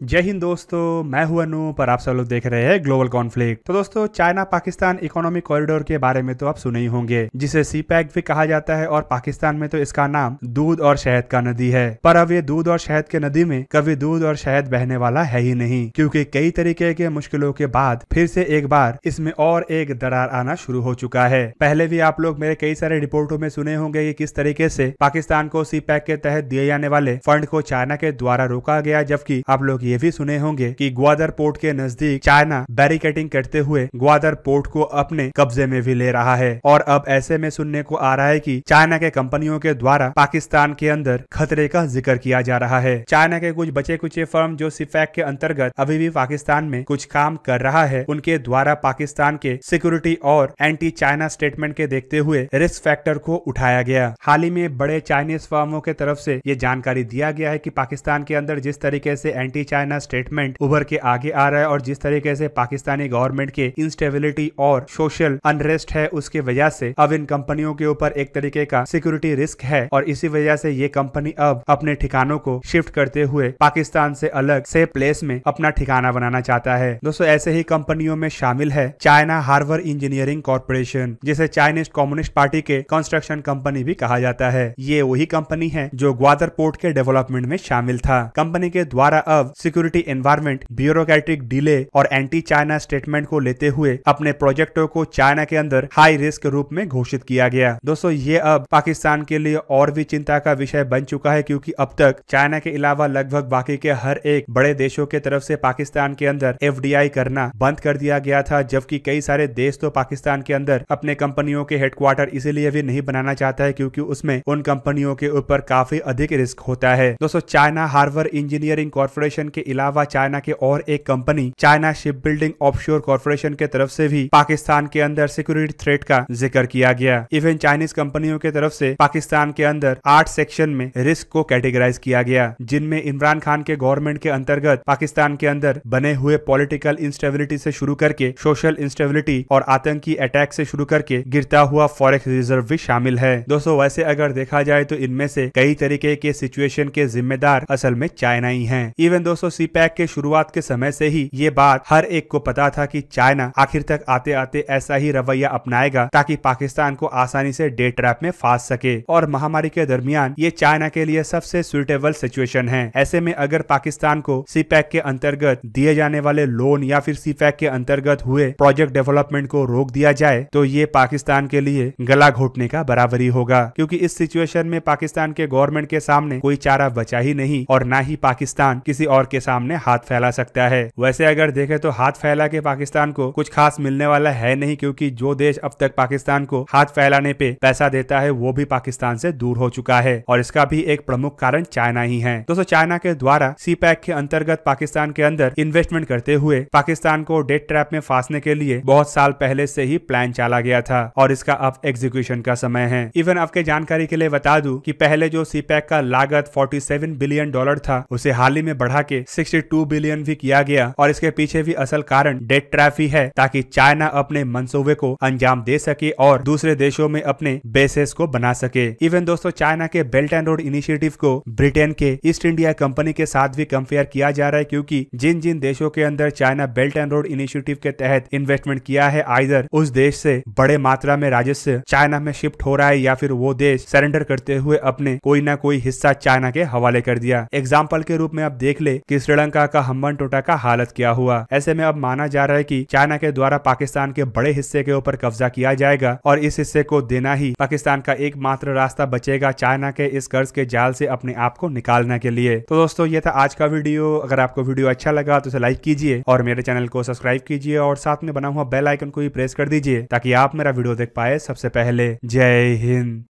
जय हिंद दोस्तों, मैं हूं अनूप और आप सब लोग देख रहे हैं ग्लोबल कॉन्फ्लिक्ट। तो दोस्तों, चाइना पाकिस्तान इकोनॉमिक कॉरिडोर के बारे में तो आप सुने ही होंगे, जिसे सीपैक भी कहा जाता है और पाकिस्तान में तो इसका नाम दूध और शहद का नदी है। पर अब ये दूध और शहद के नदी में कभी दूध और शहद बहने वाला है ही नहीं, क्योंकि कई तरीके के मुश्किलों के बाद फिर से एक बार इसमें और एक दरार आना शुरू हो चुका है। पहले भी आप लोग मेरे कई सारे रिपोर्टों में सुने होंगे कि किस तरीके से पाकिस्तान को सीपैक के तहत दिए जाने वाले फंड को चाइना के द्वारा रोका गया, जबकि आप लोग ये भी सुने होंगे कि ग्वादर पोर्ट के नजदीक चाइना बैरिकेडिंग करते हुए ग्वादर पोर्ट को अपने कब्जे में भी ले रहा है। और अब ऐसे में सुनने को आ रहा है कि चाइना के कंपनियों के द्वारा पाकिस्तान के अंदर खतरे का जिक्र किया जा रहा है। चाइना के कुछ बचे कुचे फर्म जो सीपैक के अंतर्गत अभी भी पाकिस्तान में कुछ काम कर रहा है, उनके द्वारा पाकिस्तान के सिक्योरिटी और एंटी चाइना स्टेटमेंट के देखते हुए रिस्क फैक्टर को उठाया गया। हाल ही में बड़े चाइनीज फर्मों के तरफ से ये जानकारी दिया गया है कि पाकिस्तान के अंदर जिस तरीके से एंटी चाइना स्टेटमेंट उभर के आगे आ रहा है और जिस तरीके से पाकिस्तानी गवर्नमेंट के इंस्टेबिलिटी और सोशल अनरेस्ट है, उसके वजह से अब इन कंपनियों के ऊपर एक तरीके का सिक्योरिटी रिस्क है और इसी वजह से ये कंपनी अब अपने ठिकानों को शिफ्ट करते हुए पाकिस्तान से अलग से प्लेस में अपना ठिकाना बनाना चाहता है। दोस्तों, ऐसे ही कंपनियों में शामिल है चाइना हार्बर इंजीनियरिंग कॉर्पोरेशन, जिसे चाइनीज कम्युनिस्ट पार्टी के कंस्ट्रक्शन कंपनी भी कहा जाता है। ये वही कंपनी है जो ग्वादर पोर्ट के डेवलपमेंट में शामिल था। कंपनी के द्वारा अब सिक्योरिटी एनवायरमेंट, ब्यूरोक्रेटिक डिले और एंटी चाइना स्टेटमेंट को लेते हुए अपने प्रोजेक्टों को चाइना के अंदर हाई रिस्क रूप में घोषित किया गया। दोस्तों, ये अब पाकिस्तान के लिए और भी चिंता का विषय बन चुका है, क्योंकि अब तक चाइना के अलावा लगभग बाकी के हर एक बड़े देशों के तरफ से पाकिस्तान के अंदर एफडीआई करना बंद कर दिया गया था, जबकि कई सारे देश तो पाकिस्तान के अंदर अपने कंपनियों के हेडक्वार्टर इसीलिए भी नहीं बनाना चाहता है क्योंकि उसमें उन कंपनियों के ऊपर काफी अधिक रिस्क होता है। दोस्तों, चाइना हार्बर इंजीनियरिंग कॉर्पोरेशन के अलावा चाइना के और एक company China ship building offshore corporation के तरफ से भी पाकिस्तान के अंदर सिक्योरिटी थ्रेट का जिक्र किया गया। इवन चाइनीज कंपनियों के तरफ से पाकिस्तान के अंदर 8 सेक्शन में रिस्क को कैटेगराइज किया गया, जिनमें इमरान खान के गवर्नमेंट के अंतर्गत पाकिस्तान के अंदर बने हुए पॉलिटिकल इंस्टेबिलिटी से शुरू करके सोशल इंस्टेबिलिटी और आतंकी अटैक से शुरू करके गिरता हुआ फॉरेक्स रिजर्व भी शामिल है। दोस्तों, वैसे अगर देखा जाए तो इनमें से कई तरीके के सिचुएशन के जिम्मेदार असल में चाइना ही है। इवन दोस्तों, सीपैक के शुरुआत के समय से ही ये बात हर एक को पता था कि चाइना आखिर तक आते आते ऐसा ही रवैया अपनाएगा ताकि पाकिस्तान को आसानी से डे ट्रैप में फांस सके। और महामारी के दरमियान ये चाइना के लिए सबसे सुइटेबल सिचुएशन है। ऐसे में अगर पाकिस्तान को सीपैक के अंतर्गत दिए जाने वाले लोन या फिर सीपैक के अंतर्गत हुए प्रोजेक्ट डेवलपमेंट को रोक दिया जाए तो ये पाकिस्तान के लिए गला घोटने का बराबरी होगा, क्योंकि इस सिचुएशन में पाकिस्तान के गवर्नमेंट के सामने कोई चारा बचा ही नहीं और ना ही पाकिस्तान किसी और के सामने हाथ फैला सकता है। वैसे अगर देखें तो हाथ फैला के पाकिस्तान को कुछ खास मिलने वाला है नहीं, क्योंकि जो देश अब तक पाकिस्तान को हाथ फैलाने पे पैसा देता है वो भी पाकिस्तान से दूर हो चुका है और इसका भी एक प्रमुख कारण चाइना ही है। दोस्तों, चाइना के द्वारा सीपैक के अंतर्गत पाकिस्तान के अंदर इन्वेस्टमेंट करते हुए पाकिस्तान को डेट ट्रैप में फांसने के लिए बहुत साल पहले से ही प्लान चला गया था और इसका अब एग्जीक्यूशन का समय है। इवन आपके जानकारी के लिए बता दूं कि पहले जो सीपैक का लागत $47 बिलियन था, उसे हाल ही में बढ़ा के 62 बिलियन भी किया गया और इसके पीछे भी असल कारण डेट ट्रैप ही है, ताकि चाइना अपने मंसूबे को अंजाम दे सके और दूसरे देशों में अपने बेसेस को बना सके। इवन दोस्तों, चाइना के बेल्ट एंड रोड इनिशिएटिव को ब्रिटेन के ईस्ट इंडिया कंपनी के साथ भी कंपेयर किया जा रहा है, क्योंकि जिन जिन देशों के अंदर China belt and road initiative के तहत इन्वेस्टमेंट किया है, आइदर उस देश से बड़े मात्रा में राजस्व चाइना में शिफ्ट हो रहा है या फिर वो देश सरेंडर करते हुए अपने कोई ना कोई हिस्सा चाइना के हवाले कर दिया। एग्जाम्पल के रूप में आप देख ले कि श्रीलंका का हम्बनटोटा का हालत क्या हुआ। ऐसे में अब माना जा रहा है कि चाइना के द्वारा पाकिस्तान के बड़े हिस्से के ऊपर कब्जा किया जाएगा और इस हिस्से को देना ही पाकिस्तान का एकमात्र रास्ता बचेगा चाइना के इस कर्ज के जाल से अपने आप को निकालने के लिए। तो दोस्तों, ये था आज का वीडियो। अगर आपको वीडियो अच्छा लगा तो इसे लाइक कीजिए और मेरे चैनल को सब्सक्राइब कीजिए और साथ में बना हुआ बेल आइकन को भी प्रेस कर दीजिए ताकि आप मेरा वीडियो देख पाए सबसे पहले। जय हिंद।